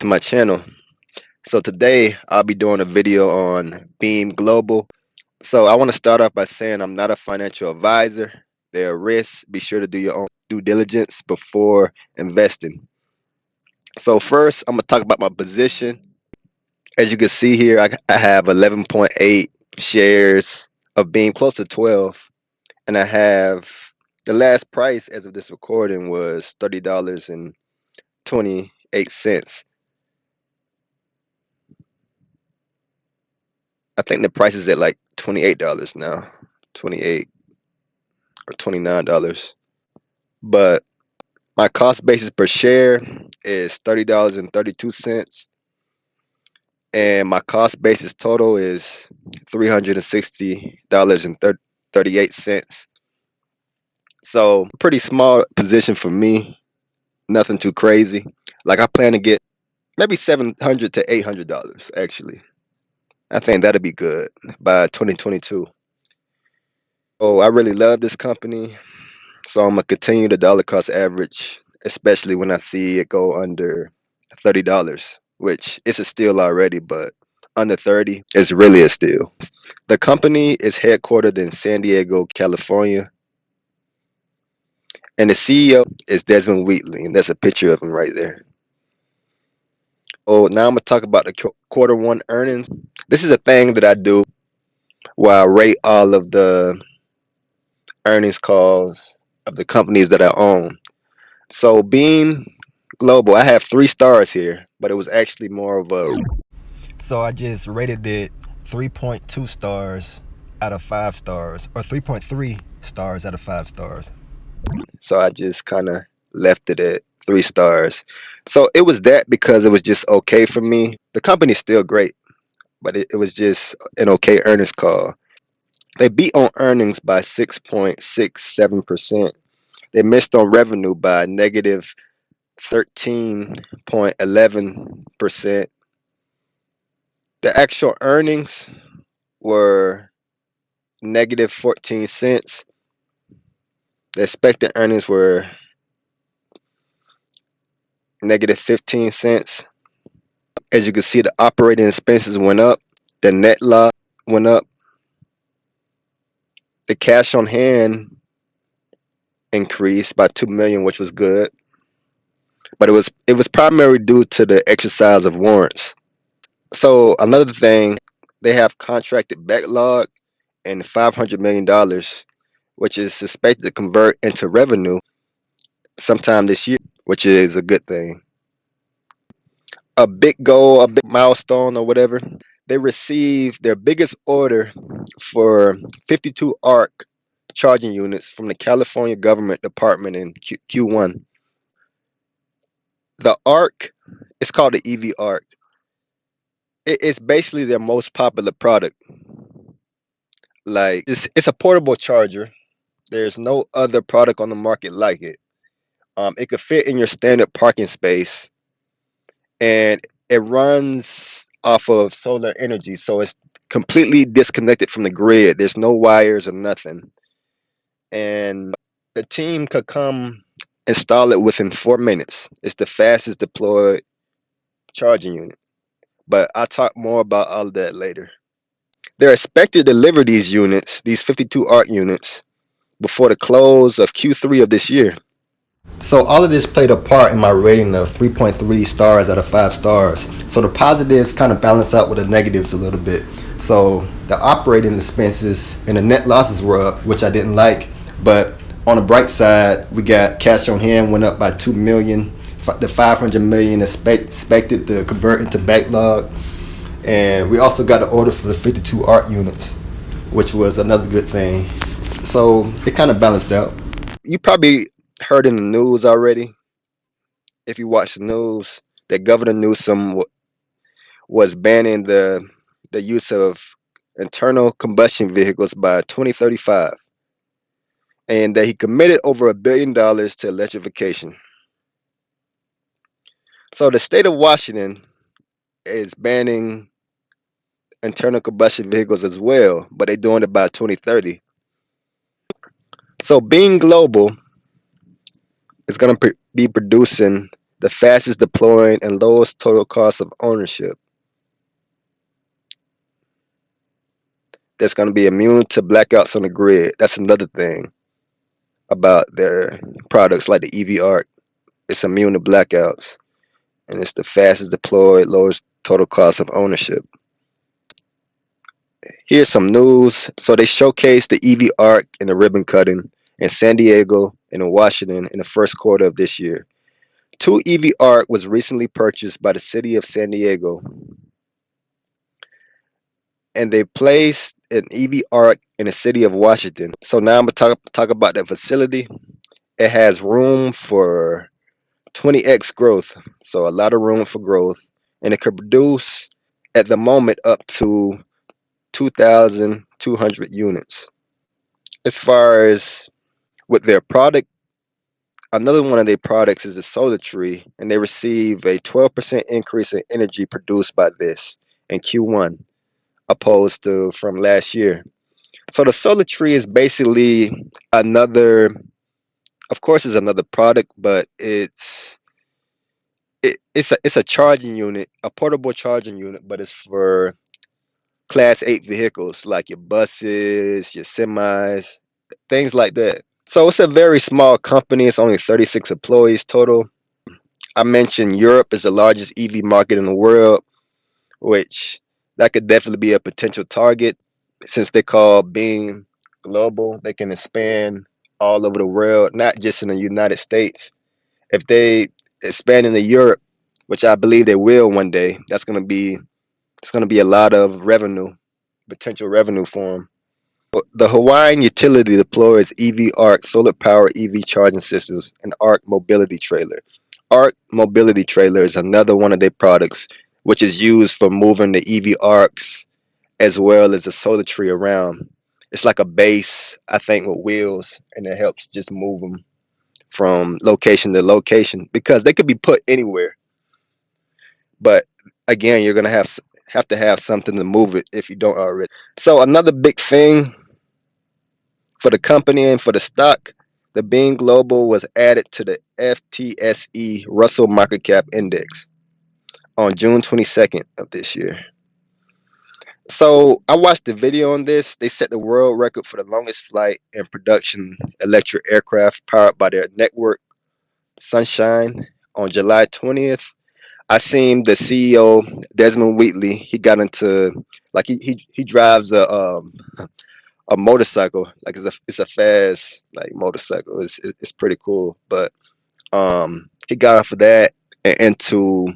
my channel. So today I'll be doing a video on BEEM Global. So I want to start off by saying I'm not a financial advisor. There are risks. Be sure to do your own due diligence before investing. So first, I'm gonna talk about my position. As you can see here, I have 11.8 shares of BEEM, close to 12, and I have the last price as of this recording was $30.28. I think the price is at like $28 now, 28 or $29. But my cost basis per share is $30.32, and my cost basis total is $360.38. So pretty small position for me, nothing too crazy. Like I plan to get maybe $700 to $800 actually. I think that'll be good by 2022. Oh, I really love this company. So I'm gonna continue the dollar cost average, especially when I see it go under $30, which it's a steal already, but under 30 is really a steal. The company is headquartered in San Diego, California, and the CEO is Desmond Wheatley, and that's a picture of him right there. Oh, now I'm gonna talk about the quarter one earnings. This is a thing that I do where I rate all of the earnings calls of the companies that I own. So BEEM Global, I have 3 stars here, but it was actually more of a. So I just rated it 3.2 stars out of 5 stars, or 3.3 stars out of 5 stars. So I just kind of left it at 3 stars. So it was that because it was just okay for me. The company's still great, but it was just an okay earnings call. They beat on earnings by 6.67%. They missed on revenue by negative 13.11%. The actual earnings were negative 14 cents. The expected earnings were negative 15 cents. As you can see, the operating expenses went up. The net loss went up. The cash on hand increased by 2 million, which was good. But it was primarily due to the exercise of warrants. So another thing, they have contracted backlog and $500 million, which is suspected to convert into revenue sometime this year, which is a good thing. A big goal, a big milestone, or whatever. They received their biggest order for 52 ARC charging units from the California government department in Q1. The ARC, it's called the EV ARC. It's basically their most popular product. Like it's a portable charger. There's no other product on the market like it. It could fit in your standard parking space, and it runs off of solar energy, so it's completely disconnected from the grid. There's no wires or nothing, and the team could come install it within 4 minutes. It's the fastest deployed charging unit, but I'll talk more about all of that later. They're expected to deliver these units, these 52 ARC units, before the close of Q3 of this year. So all of this played a part in my rating of 3.3 stars out of 5 stars. So the positives kind of balance out with the negatives a little bit. So the operating expenses and the net losses were up, which I didn't like. But on the bright side, we got cash on hand went up by 2 million. The 500 million expected to convert into backlog. And we also got an order for the 52 ARC units, which was another good thing. So it kind of balanced out. You probably heard in the news already, if you watch the news, that Governor Newsom was banning the use of internal combustion vehicles by 2035, and that he committed over $1 billion to electrification. So the state of Washington is banning internal combustion vehicles as well, but they're doing it by 2030. So BEEM Global is going to be producing the fastest deploying and lowest total cost of ownership. That's going to be immune to blackouts on the grid. That's another thing about their products like the EV Arc. It's immune to blackouts, and it's the fastest deployed, lowest total cost of ownership. Here's some news. So they showcased the EV Arc and the ribbon cutting in San Diego and in Washington in the first quarter of this year. Two EV Arc was recently purchased by the city of San Diego, and they placed an EV Arc in the city of Washington. So now I'm gonna talk about that facility. It has room for 20x growth, so a lot of room for growth, and it could produce at the moment up to 2,200 units. As far as with their product, another one of their products is the solar tree, and they receive a 12% increase in energy produced by this in Q1, opposed to from last year. So the solar tree is basically another, of course, it's another product, but it's a charging unit, a portable charging unit, but it's for Class 8 vehicles like your buses, your semis, things like that. So it's a very small company. It's only 36 employees total. I mentioned Europe is the largest EV market in the world, which that could definitely be a potential target. Since they call BEEM global, they can expand all over the world, not just in the United States. If they expand into Europe, which I believe they will one day, it's gonna be a lot of revenue, potential revenue for them. The Hawaiian utility deploys EV Arc solar power EV charging systems and Arc mobility trailer. Arc mobility trailer is another one of their products, which is used for moving the EV Arcs as well as the solar tree around. It's like a base, I think, with wheels, and it helps just move them from location to location because they could be put anywhere. But again, you're gonna have to have something to move it if you don't already. So another big thing for the company and for the stock, the Beam Global was added to the FTSE Russell Market Cap Index on June 22nd of this year. So I watched the video on this. They set the world record for the longest flight in production electric aircraft powered by their network Sunshine on July 20th. I seen the CEO Desmond Wheatley. He got into like he drives a motorcycle. Like it's a fast like motorcycle. It's pretty cool. But he got off of that and into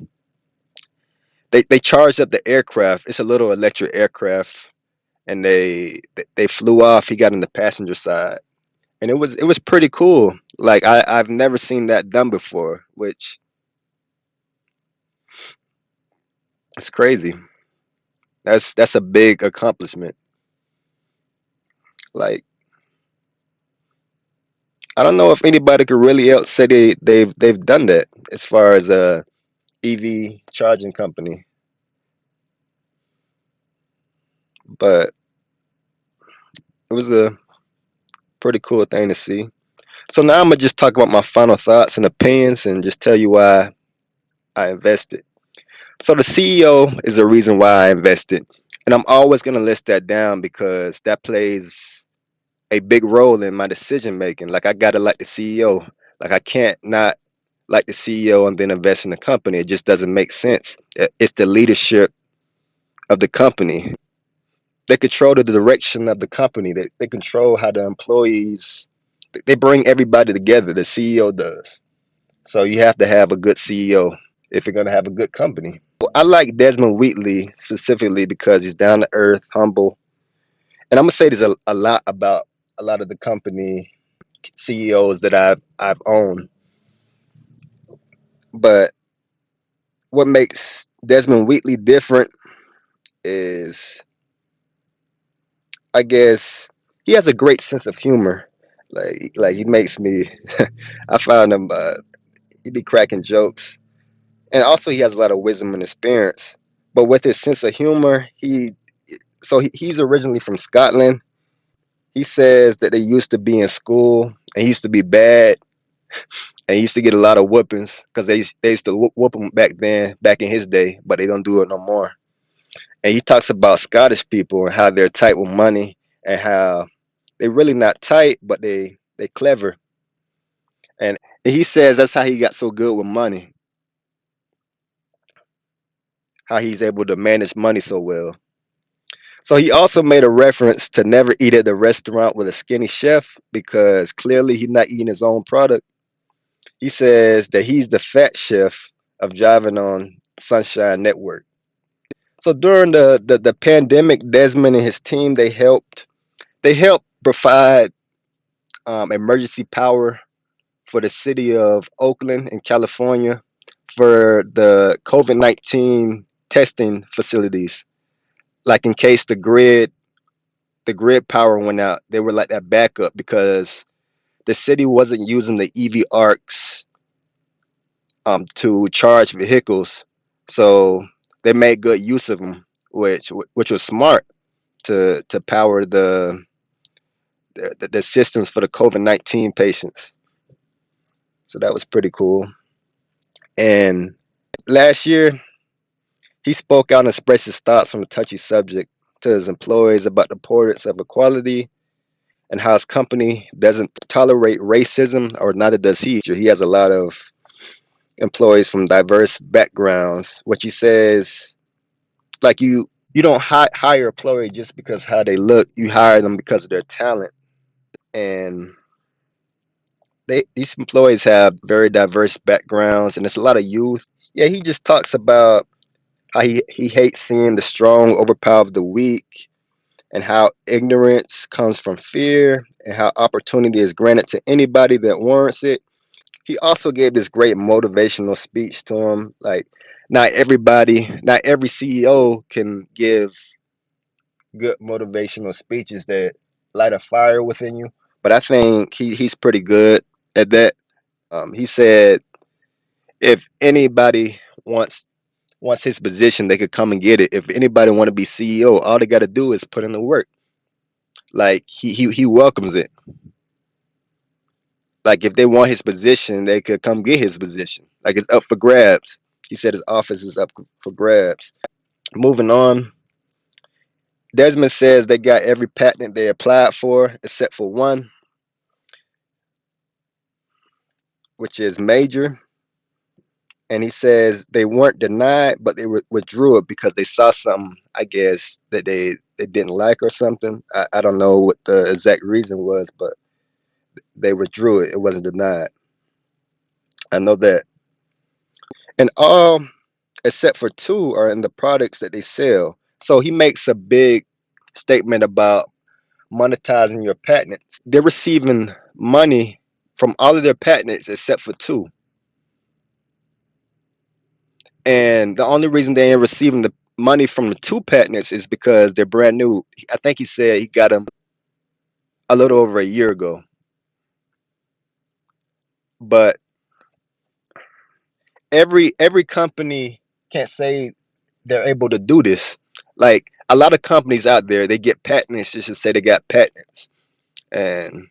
they charged up the aircraft. It's a little electric aircraft, and they flew off. He got in the passenger side, and it was pretty cool. Like I've never seen that done before, which is crazy. That's a big accomplishment. Like I don't know if anybody could really else say they've done that as far as a EV charging company, but it was a pretty cool thing to see. So now I'm gonna just talk about my final thoughts and opinions and just tell you why I invested. So the CEO is the reason why I invested, and I'm always gonna list that down because that plays a big role in my decision making. Like I gotta like the CEO. Like I can't not like the CEO and then invest in the company. It just doesn't make sense. It's the leadership of the company. They control the direction of the company. They control how the employees. They bring everybody together. The CEO does. So you have to have a good CEO if you're gonna have a good company. Well, I like Desmond Wheatley specifically because he's down to earth, humble, and I'm gonna say there's a lot about a lot of the company CEOs that I've owned. But what makes Desmond Wheatley different is, I guess, he has a great sense of humor. Like he makes me. I found him. He be cracking jokes, and also he has a lot of wisdom and experience. But with his sense of humor, he's originally from Scotland. He says that they used to be in school and he used to be bad, and he used to get a lot of whoopings because they used to whoop him back then, back in his day, but they don't do it no more. And he talks about Scottish people and how they're tight with money and how they really not tight, but they clever. And he says that's how he got so good with money, how he's able to manage money so well. So he also made a reference to never eat at the restaurant with a skinny chef because clearly he's not eating his own product. He says that he's the fat chef of driving on Sunshine Network. So during the pandemic, Desmond and his team they helped provide emergency power for the city of Oakland in California for the COVID-19 testing facilities. Like in case the grid power went out, they were like that backup because the city wasn't using the EV arcs to charge vehicles, so they made good use of them, which was smart to power the systems for the COVID-19 patients. So that was pretty cool. And last year, he spoke out and expressed his thoughts on a touchy subject to his employees about the importance of equality and how his company doesn't tolerate racism, or neither does he. He has a lot of employees from diverse backgrounds, which he says, like you don't hire employees just because how they look. You hire them because of their talent, and these employees have very diverse backgrounds, and it's a lot of youth. Yeah, he just talks about how he hates seeing the strong overpower the weak, and how ignorance comes from fear, and how opportunity is granted to anybody that warrants it. He also gave this great motivational speech to him. Like, not every CEO can give good motivational speeches that light a fire within you, but I think he's pretty good at that. He said if anybody wants his position, they could come and get it. If anybody want to be CEO, all they got to do is put in the work. Like he welcomes it. Like if they want his position, they could come get his position. Like it's up for grabs. He said his office is up for grabs. Moving on, Desmond says they got every patent they applied for except for one, which is major. And he says they weren't denied, but they withdrew it because they saw something, I guess, that they didn't like or something. I don't know what the exact reason was, but they withdrew it. It wasn't denied. I know that. And all except for two are in the products that they sell. So he makes a big statement about monetizing your patents. They're receiving money from all of their patents except for two. And the only reason they ain't receiving the money from the two patents is because they're brand new. I think he said he got them a little over a year ago. But every company can't say they're able to do this. Like a lot of companies out there, they get patents just to say they got patents, and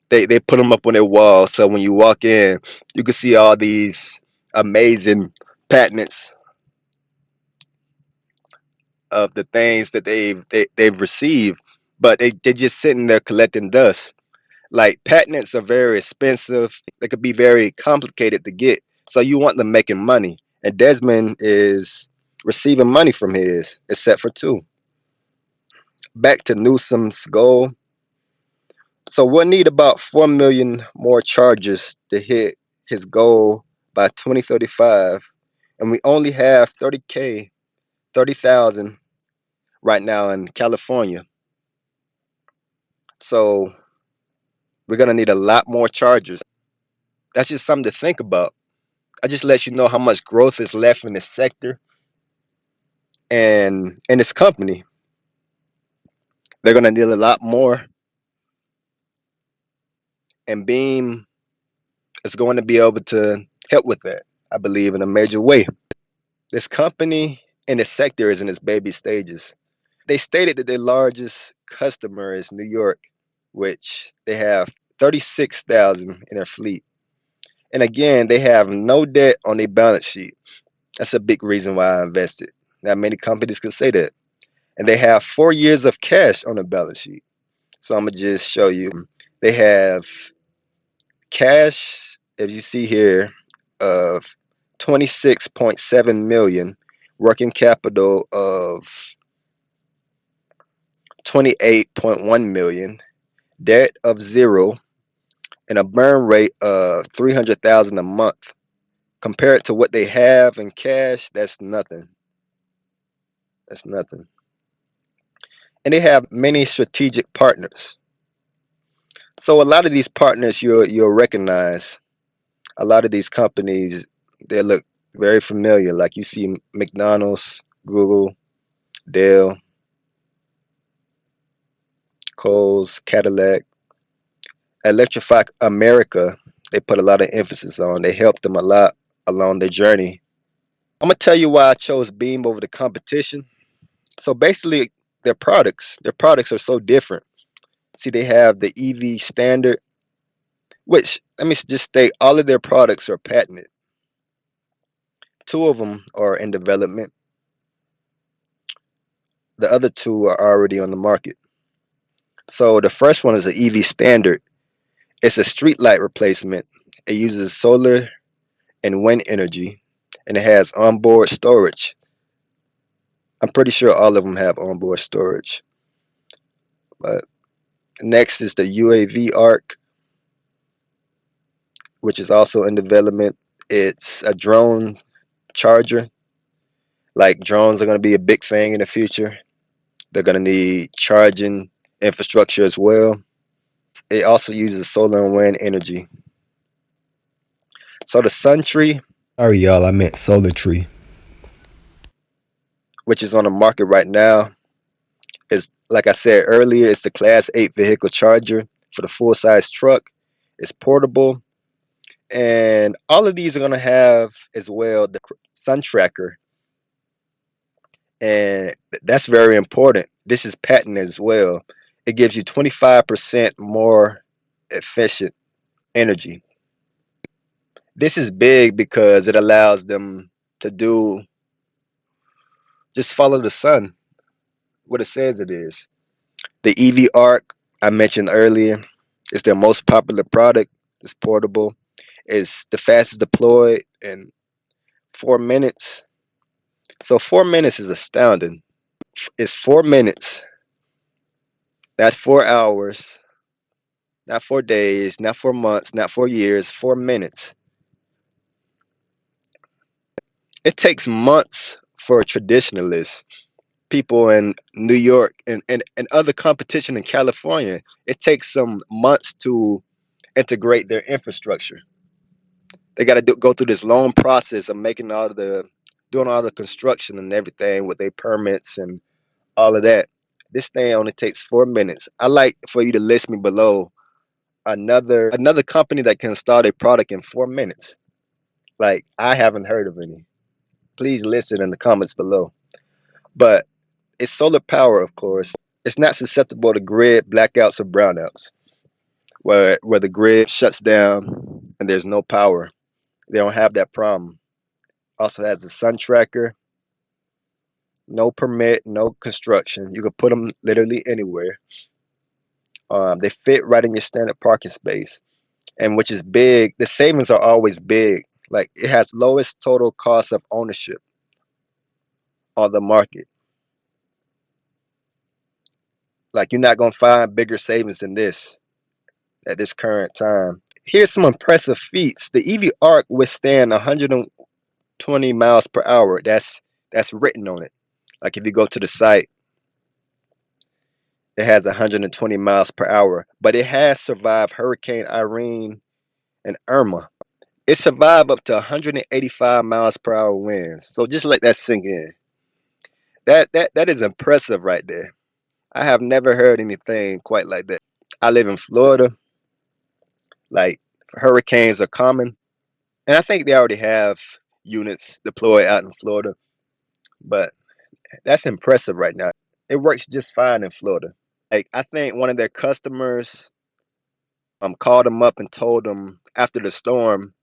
they put them up on their wall. So when you walk in, you can see all these amazing patents of the things that they've received, but they're just sitting there collecting dust. Like patents are very expensive. They could be very complicated to get. So you want them making money. And Desmond is receiving money from his, except for two. Back to Newsom's goal. So we'll need about 4 million more charges to hit his goal by 2035. And we only have 30,000 right now in California. So we're going to need a lot more chargers. That's just something to think about. I just let you know how much growth is left in this sector and in this company. They're going to need a lot more, and BEEM is going to be able to help with that, I believe, in a major way. This company and this sector is in its baby stages. They stated that their largest customer is New York, which they have 36,000 in their fleet. And again, they have no debt on their balance sheet. That's a big reason why I invested. Not many companies could say that. And they have 4 years of cash on the balance sheet. So I'm gonna just show you. They have cash, as you see here, of 26.7 million, working capital of 28.1 million, debt of zero, and a burn rate of 300,000 a month. Compared to what they have in cash, that's nothing. That's nothing. And they have many strategic partners. So a lot of these partners you'll recognize. A lot of these companies, they look very familiar. Like you see McDonald's, Google, Dell, Kohl's, Cadillac, Electrify America. They put a lot of emphasis on. They helped them a lot along their journey. I'm gonna tell you why I chose Beam over the competition. So basically, their products are so different. See, they have the EV standard, which let me just state, all of their products are patented. Two of them are in development. The other two are already on the market. So the first one is the EV standard. It's a street light replacement. It uses solar and wind energy, and it has onboard storage. I'm pretty sure all of them have onboard storage. But next is the UAV arc, which is also in development. It's a drone charger. Like drones are going to be a big thing in the future. They're going to need charging infrastructure as well. It also uses solar and wind energy. So the Sun Tree, sorry y'all, I meant Solar Tree, which is on the market right now, is like I said earlier, it's the Class 8 vehicle charger for the full size truck. It's portable, and all of these are going to have as well the sun tracker, and that's very important. This is patented as well. It gives you 25% more efficient energy. This is big because it allows them to do just follow the sun, what it says it is. The EV Arc I mentioned earlier is their most popular product. It's portable. It's the fastest deployed in 4 minutes. So 4 minutes is astounding. It's 4 minutes, not 4 hours, not 4 days, not 4 months, not 4 years, 4 minutes. It takes months for traditionalists, people in New York and other competition in California. It takes some months to integrate their infrastructure. They got to go through this long process of doing all the construction and everything with their permits and all of that. This thing only takes 4 minutes. I like for you to list me below another company that can start a product in 4 minutes. Like I haven't heard of any. Please list it in the comments below. But it's solar power, of course. It's not susceptible to grid blackouts or brownouts, where the grid shuts down and there's no power. They don't have that problem. Also has a sun tracker, no permit, no construction. You can put them literally anywhere. They fit right in your standard parking space, and which is big. The savings are always big. Like it has lowest total cost of ownership on the market. Like you're not gonna find bigger savings than this at this current time. Here's some impressive feats. The EV Arc withstand 120 miles per hour. That's written on it. Like if you go to the site, it has 120 miles per hour, but it has survived Hurricane Irene and Irma. It survived up to 185 miles per hour winds. So just let that sink in. That is impressive right there. I have never heard anything quite like that. I live in Florida. Like hurricanes are common, and I think they already have units deployed out in Florida. But that's impressive right now. It works just fine in Florida. Like I think one of their customers called them up and told them after the storm.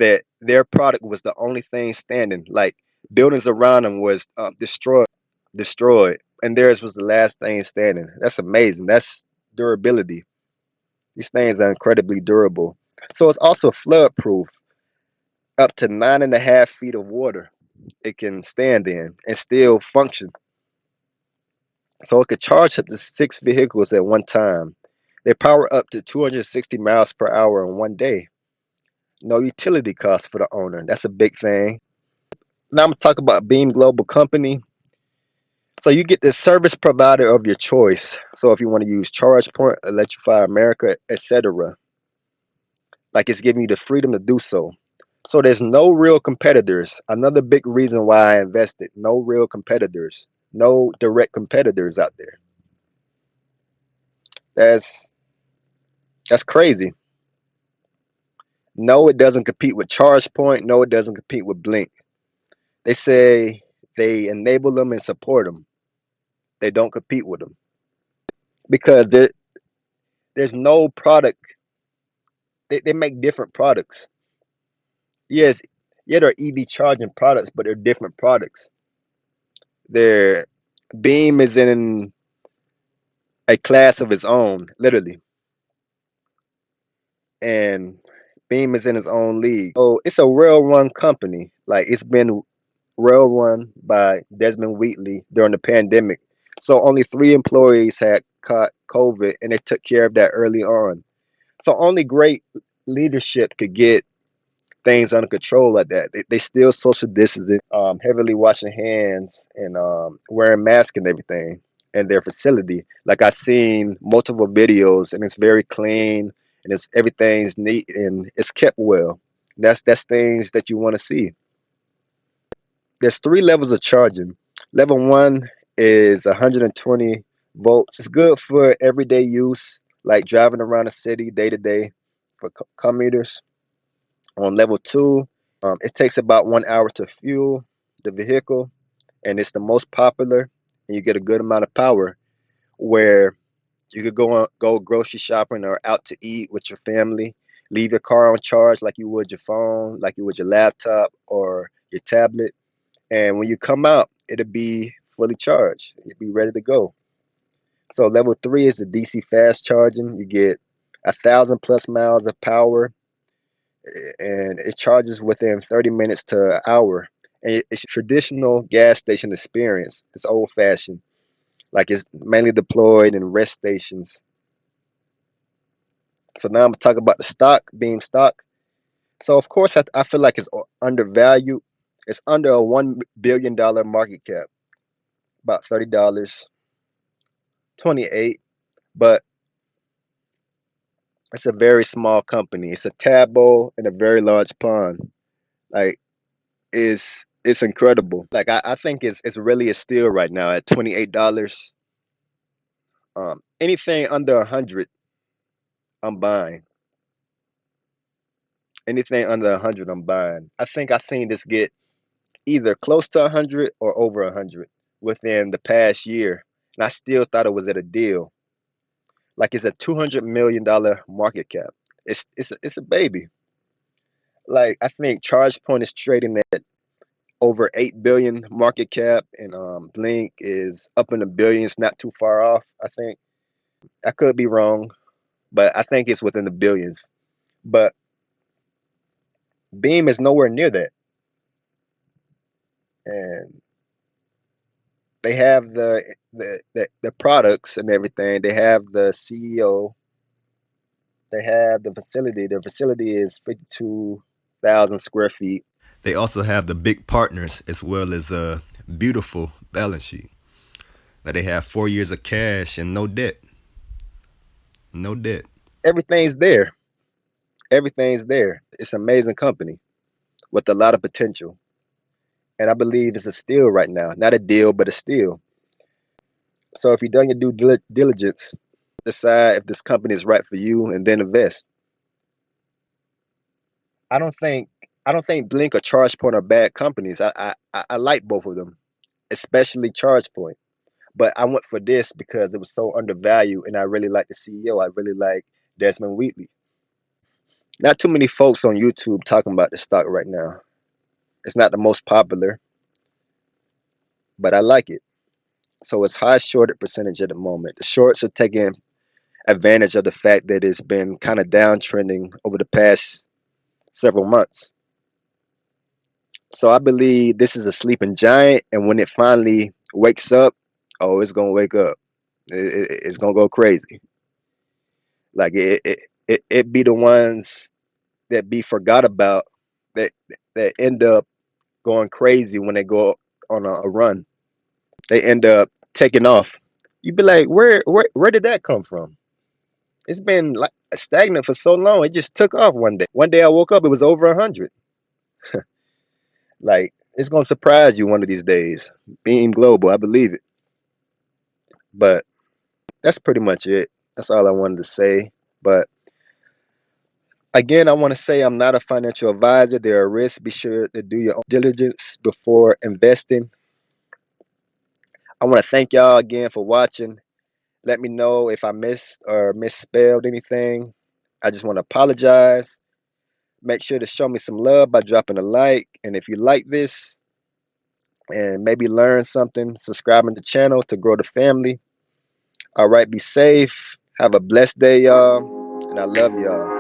that their product was the only thing standing. Like buildings around them was destroyed, and theirs was the last thing standing. That's amazing. That's durability. These things are incredibly durable. So it's also flood proof. Up to 9.5 feet of water it can stand in and still function. So it could charge up to 6 vehicles at one time. They power up to 260 miles per hour in one day. No utility costs for the owner. That's a big thing. Now I'm gonna talk about Beam Global Company. So you get the service provider of your choice. So if you want to use ChargePoint, Electrify America, etc., like it's giving you the freedom to do so. So there's no real competitors. Another big reason why I invested. No real competitors. No direct competitors out there. That's that's crazy. No, it doesn't compete with ChargePoint. No, it doesn't compete with Blink. They say they enable them and support them. They don't compete with them because there's no product. They make different products. Yes, yeah, they're EV charging products, but they're different products. Their Beam is in a class of its own, literally, and Beam is in its own league. So it's a well-run company. Like it's been well run by Desmond Wheatley during the pandemic. So only 3 employees had caught COVID, and they took care of that early on. So only great leadership could get things under control like that. They still social distancing, heavily washing hands, and wearing masks and everything in their facility. Like I've seen multiple videos, and it's very clean, and it's everything's neat and it's kept well. That's things that you want to see. There's 3 levels of charging. Level one is 120 volts. It's good for everyday use, like driving around the city day to day for commuters. On level two, it takes about 1 hour to fuel the vehicle, and it's the most popular, and you get a good amount of power where you could go grocery shopping or out to eat with your family. Leave your car on charge like you would your phone, like you would your laptop or your tablet, and when you come out, it'll be fully charged. It'll be ready to go. So level three is the DC fast charging. You get 1,000 plus miles of power, and it charges within 30 minutes to an hour. And it's traditional gas station experience. It's old fashioned, like it's mainly deployed in rest stations. So now I'm gonna talk about the stock, Beam stock. So of course I feel like it's undervalued. It's under a $1 billion market cap, about $30, 28. But it's a very small company. It's a tadpole in a very large pond. Like it's incredible. Like I think it's really a steal right now at $28. Anything under 100, I'm buying. Anything under 100, I'm buying. I think I seen this get either close to 100 or over 100 within the past year, and I still thought it was at a deal. Like it's a $200 million market cap. It's a baby. Like I think ChargePoint is trading at over 8 billion market cap, and Blink is up in the billions, not too far off. I think I could be wrong, but I think it's within the billions. But Beam is nowhere near that, and they have the products and everything. They have the CEO. They have the facility. Their facility is 52,000 square feet. They also have the big partners as well as a beautiful balance sheet. That they have 4 years of cash and no debt. No debt. Everything's there. Everything's there. It's an amazing company with a lot of potential. And I believe it's a steal right now. Not a deal, but a steal. So if you've done your diligence, decide if this company is right for you and then invest. I don't think I don't think Blink or ChargePoint are bad companies. I like both of them, especially ChargePoint. But I went for this because it was so undervalued, and I really like the CEO. I really like Desmond Wheatley. Not too many folks on YouTube talking about this stock right now. It's not the most popular, but I like it. So it's high shorted percentage at the moment. The shorts are taking advantage of the fact that it's been kind of downtrending over the past several months. So I believe this is a sleeping giant, and when it finally wakes up, oh, it's gonna wake up. It's gonna go crazy. Like it be the ones that be forgot about that that end up going crazy when they go on a run. They end up taking off. You be like, where did that come from? It's been like stagnant for so long. It just took off one day. One day I woke up, it was over 100. Like it's gonna surprise you one of these days. Being global, I believe it. But that's pretty much it. That's all I wanted to say. But again, I want to say I'm not a financial advisor. There are risks. Be sure to do your own diligence before investing. I want to thank y'all again for watching. Let me know if I missed or misspelled anything. I just want to apologize. Make sure to show me some love by dropping a like. And if you like this and maybe learn something, subscribing to the channel to grow the family. All right, be safe. Have a blessed day, y'all. And I love y'all.